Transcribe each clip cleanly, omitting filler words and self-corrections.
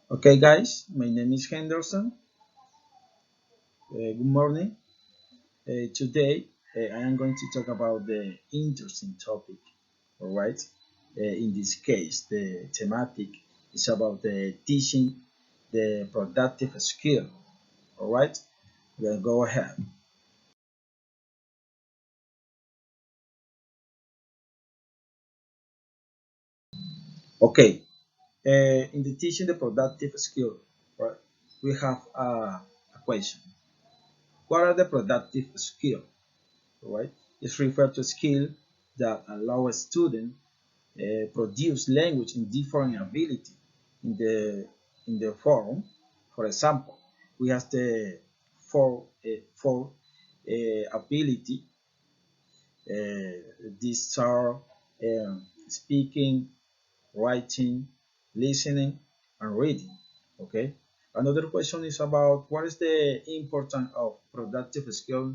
Okay, guys, my name is Henderson. Good morning. Today, I am going to talk about the interesting topic. All right. In this case, the thematic is about the teaching the productive skill. All right. We'll go ahead. Okay. In the teaching the productive skill, right, we have a question. What are the productive skills? Right? It's referred to skill that allow a student produce language in different ability in the form. For example, we have the four ability. These are speaking, writing, listening, and reading. Okay. Another question is about what is the importance of productive skill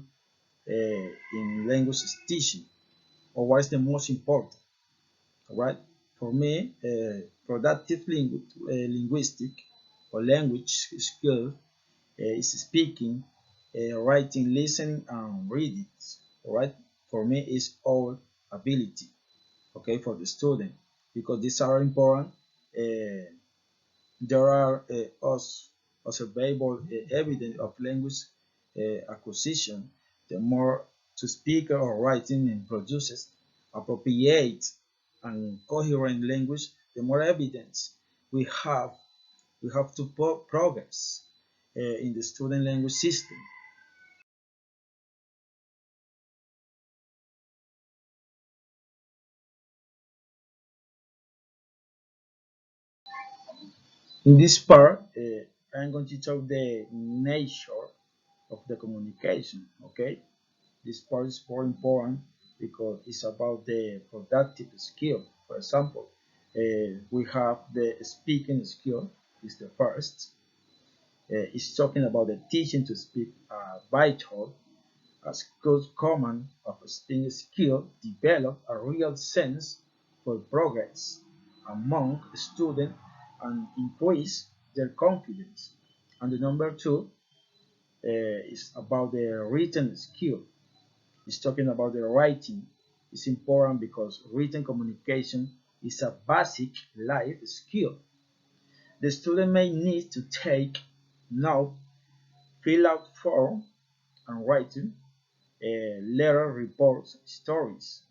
in language teaching, or what is the most important. All right. For me, productive linguistic or language skill is speaking, writing, listening, and reading. All right. For me, it's all ability. Okay, for the student, because these are important. Uh, there are observable evidence of language acquisition. The more to speaker or writing and produces appropriate and coherent language, the more evidence we have we have to progress in the student language system. In this part, I'm going to talk the nature of the communication. Okay, this part is very important because it's about the productive skill. For example, we have the speaking skill is the first. It's talking about the teaching to speak vital as good command of speaking skill develop a real sense for progress among students and increase their confidence. And the number two is about the written skill. It's talking about the writing. It's important because written communication is a basic life skill. The student may need to take note, fill out form, and writing letter reports, stories.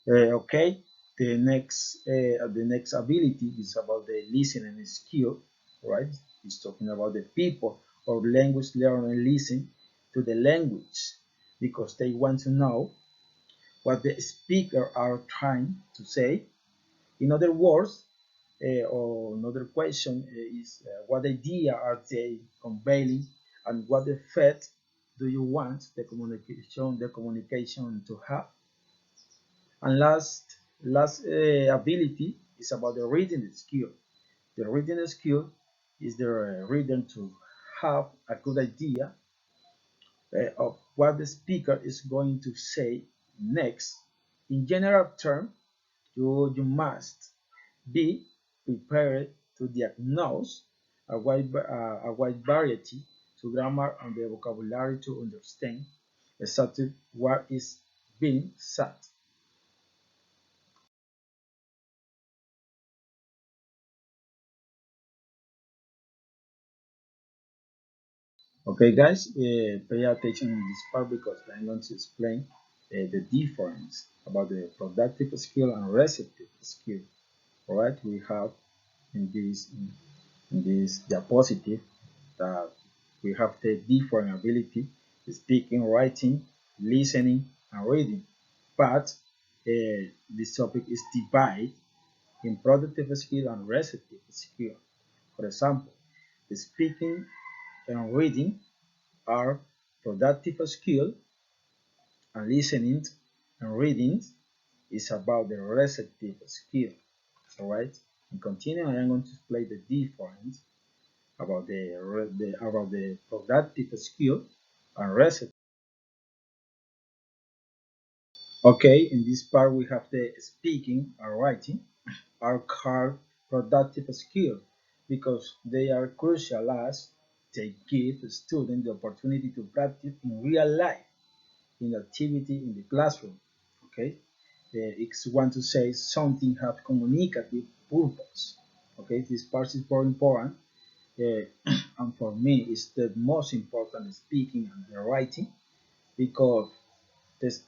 Okay, the next ability is about the listening skill, right? It's talking about the people or language learn and listen to the language because they want to know what the speaker are trying to say. In other words, or another question is what idea are they conveying and what effect do you want the communication to have? And last ability is about the reading skill. The reading skill is the reader to have a good idea of what the speaker is going to say next. In general terms, you must be prepared to diagnose a wide variety to grammar and the vocabulary to understand exactly what is being said. Okay, guys, pay attention in this part because I'm going to explain the difference about the productive skill and receptive skill. All right, we have in this diapositive that we have the different ability: speaking, writing, listening, and reading. But this topic is divided in productive skill and receptive skill. For example, speaking and reading are productive skill, and listening and reading is about the receptive skill. All right. And continuing, I am going to explain the difference about the productive skill and receptive. Okay, in this part we have the speaking and writing are called productive skills because they are crucial as they give the student the opportunity to practice in real life in activity in the classroom. Okay, it's want to say something have communicative purpose. Okay, this part is very important, and for me, it's the most important speaking and the writing because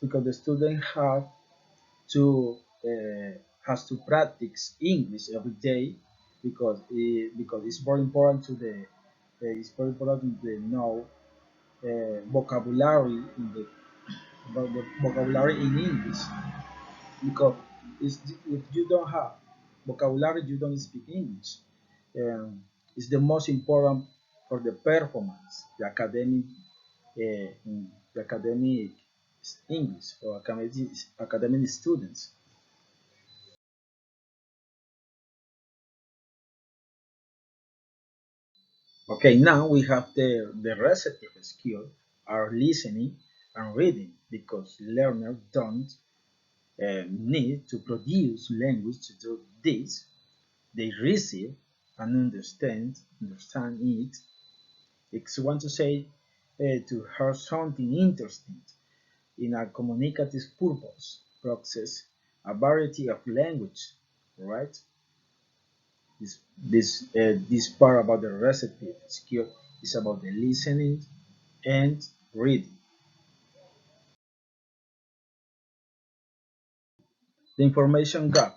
because the student have to has to practice English every day because it's very important to the it's very important to know vocabulary in the vocabulary in English because if you don't have vocabulary you don't speak English. It's the most important for the performance, the academic English or academic students. Okay, now we have the receptive skill are listening and reading because learners don't need to produce language to do this. They receive and understand it. It's want to say to hear something interesting in a communicative purpose process a variety of language, right? This part about the receptive skill is about the listening and reading. The information gap.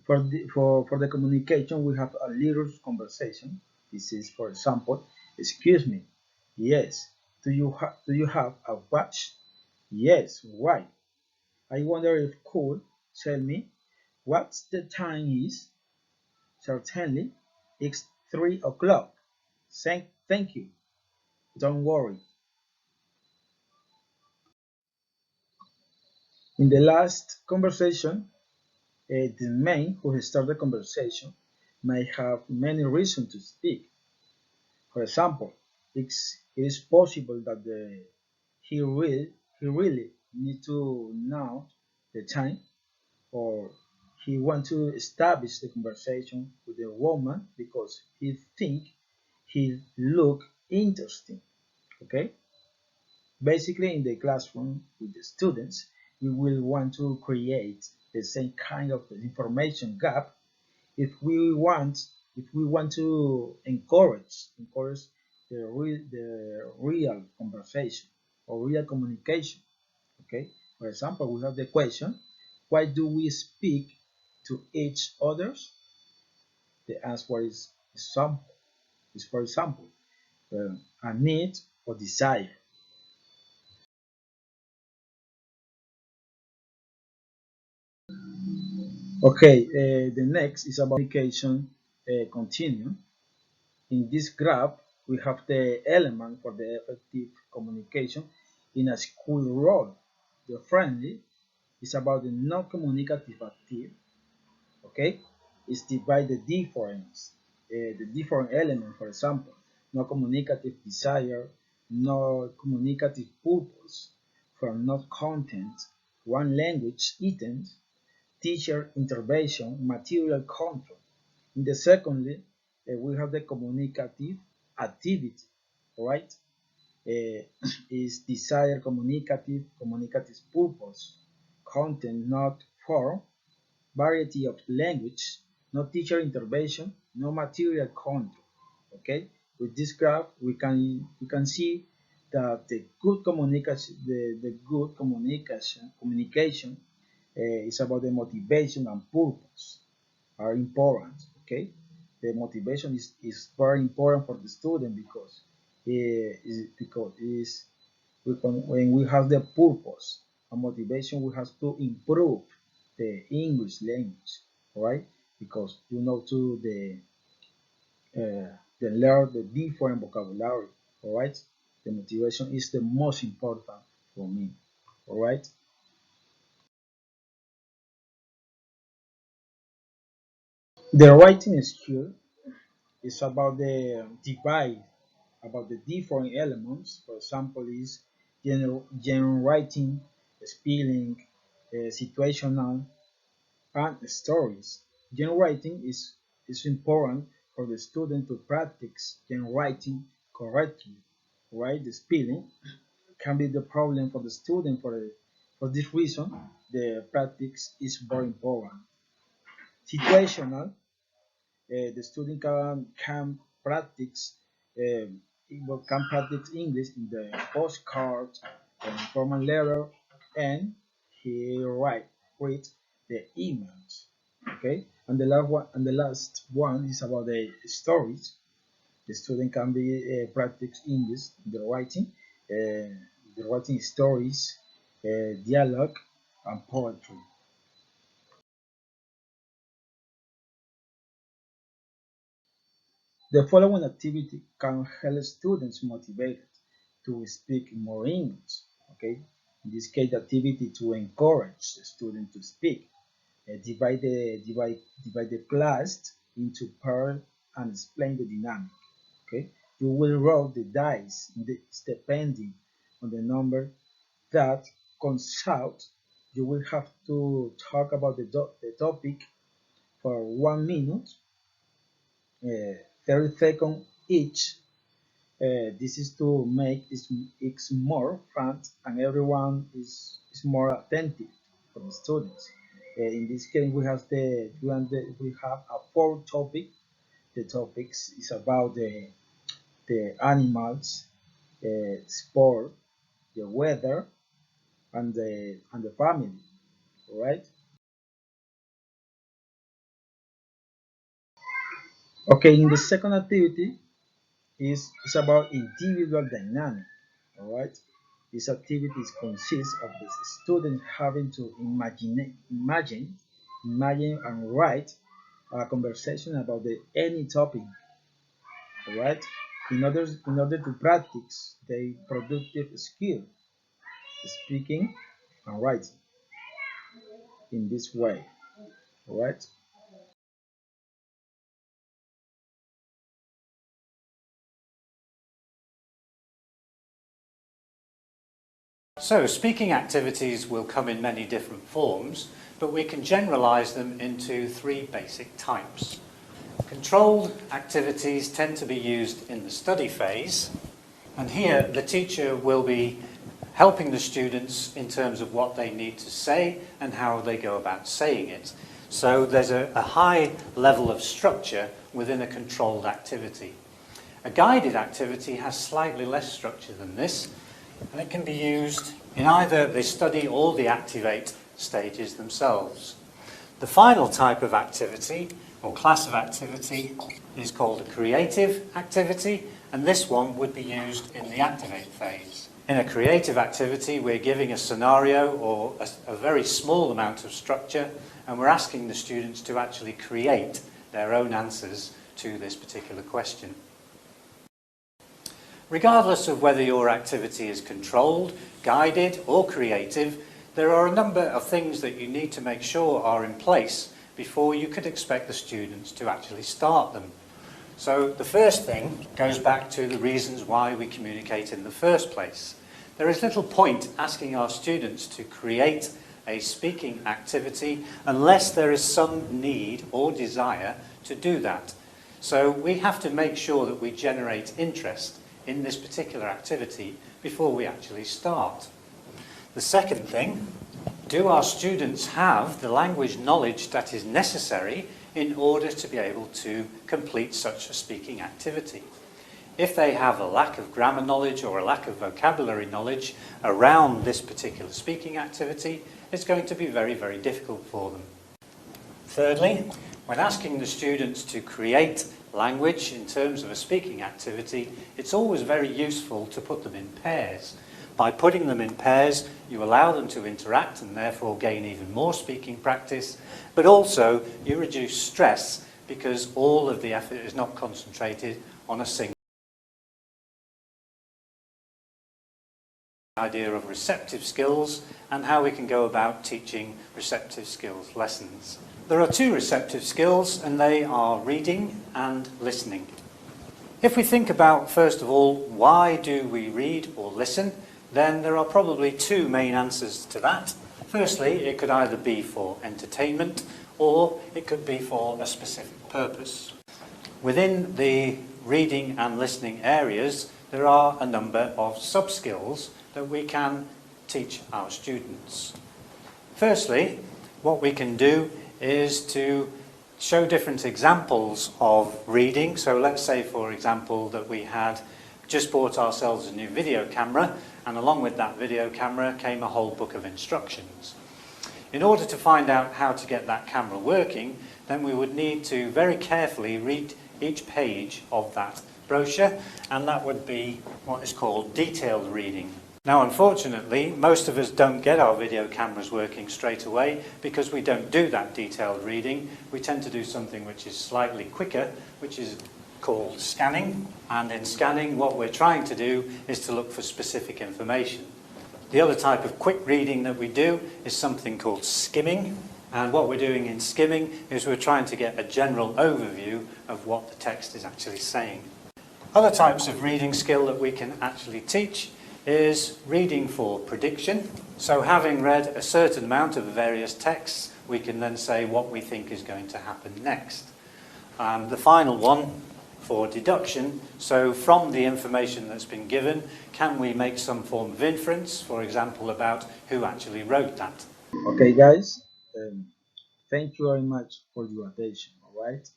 For the communication, we have a little conversation. This is, for example, excuse me. Yes. Do you have a watch? Yes. Why? I wonder if could tell me what the time is. Certainly, it's 3 o'clock. Thank you. Don't worry. In the last conversation, the man who started the conversation may have many reasons to speak. For example, it is possible that he will he really need to know the time, or he want to establish the conversation with the woman because he think he look interesting. Okay, basically in the classroom with the students, we will want to create the same kind of information gap if we want if we want to encourage the real conversation or real communication. Okay, for example, we have the question, why do we speak to each others? The answer is for example a need or desire. Okay, the next is about communication continuum. In this graph, we have the element for the effective communication in a school role. The friendly is about the non-communicative active, okay? It's divided the different element, for example, no communicative desire, no communicative purpose, from not content, one language items, teacher intervention, material control. In the secondly, we have the communicative activity, right? Is desire communicative purpose, content, not form, variety of language, no teacher intervention, no material control. Okay, with this graph we can see that the good communication is about the motivation and purpose are important. Okay, the motivation is very important for the student because is when we have the purpose and motivation we have to improve the English language, right? Because you know to the learn the different vocabulary, all right? The motivation is the most important for me, all right? The writing skill is about the divide about the different elements. For example, is general writing spelling, situational, and stories. Gen writing is important for the student to practice gen writing correctly. Right? The spelling can be the problem for the student. For this reason, the practice is very important. Situational, the student um, can practice English in the postcard, formal letter, and he read the emails. Okay, and the last one is about the stories. The student can be practice English in the writing stories, dialogue, and poetry. The following activity can help students motivated to speak more English. Okay, in this case, the activity to encourage the student to speak. Divide the class into pairs and explain the dynamic. Okay, you will roll the dice depending on the number that comes out. You will have to talk about the topic for 1 minute, 30 seconds each. This is to make it more fun and everyone is more attentive for the students. In this case, we have a four topic. The topics is about the animals, sport, the weather, and the family. Right? Okay. In the second activity is about individual dynamic. All right. These activities consist of the student having to imagine and write a conversation about any topic. All right. In order to practice the productive skill, speaking and writing in this way. All right. So speaking activities will come in many different forms, but we can generalise them into three basic types. Controlled activities tend to be used in the study phase, and here the teacher will be helping the students in terms of what they need to say and how they go about saying it. So there's a high level of structure within a controlled activity. A guided activity has slightly less structure than this, and it can be used in either the study or the activate stages themselves. The final type of activity, or class of activity, is called a creative activity, and this one would be used in the activate phase. In a creative activity, we're giving a scenario or a very small amount of structure, and we're asking the students to actually create their own answers to this particular question. Regardless of whether your activity is controlled, guided or creative, there are a number of things that you need to make sure are in place before you could expect the students to actually start them. So the first thing goes back to the reasons why we communicate in the first place. There is little point asking our students to create a speaking activity unless there is some need or desire to do that. So we have to make sure that we generate interest in this particular activity before we actually start. The second thing, do our students have the language knowledge that is necessary in order to be able to complete such a speaking activity? If they have a lack of grammar knowledge or a lack of vocabulary knowledge around this particular speaking activity, it's going to be very, very difficult for them. Thirdly, when asking the students to create language in terms of a speaking activity, it's always very useful to put them in pairs. By putting them in pairs, you allow them to interact and therefore gain even more speaking practice, but also you reduce stress because all of the effort is not concentrated on a single idea of receptive skills and how we can go about teaching receptive skills lessons. There are two receptive skills, and they are reading and listening. If we think about, first of all, why do we read or listen, then there are probably two main answers to that. Firstly, it could either be for entertainment or it could be for a specific purpose. Within the reading and listening areas, there are a number of sub-skills that we can teach our students. Firstly, what we can do is to show different examples of reading. So let's say, for example, that we had just bought ourselves a new video camera, and along with that video camera came a whole book of instructions. In order to find out how to get that camera working, then we would need to very carefully read each page of that brochure, and that would be what is called detailed reading. Now, unfortunately, most of us don't get our video cameras working straight away because we don't do that detailed reading. We tend to do something which is slightly quicker, which is called scanning. And in scanning, what we're trying to do is to look for specific information. The other type of quick reading that we do is something called skimming. And what we're doing in skimming is we're trying to get a general overview of what the text is actually saying. Other types of reading skill that we can actually teach is reading for prediction. So having read a certain amount of various texts, we can then say what we think is going to happen next. The final one for deduction, so from the information that's been given, can we make some form of inference, for example, about who actually wrote that? Okay, guys, thank you very much for your attention, all right?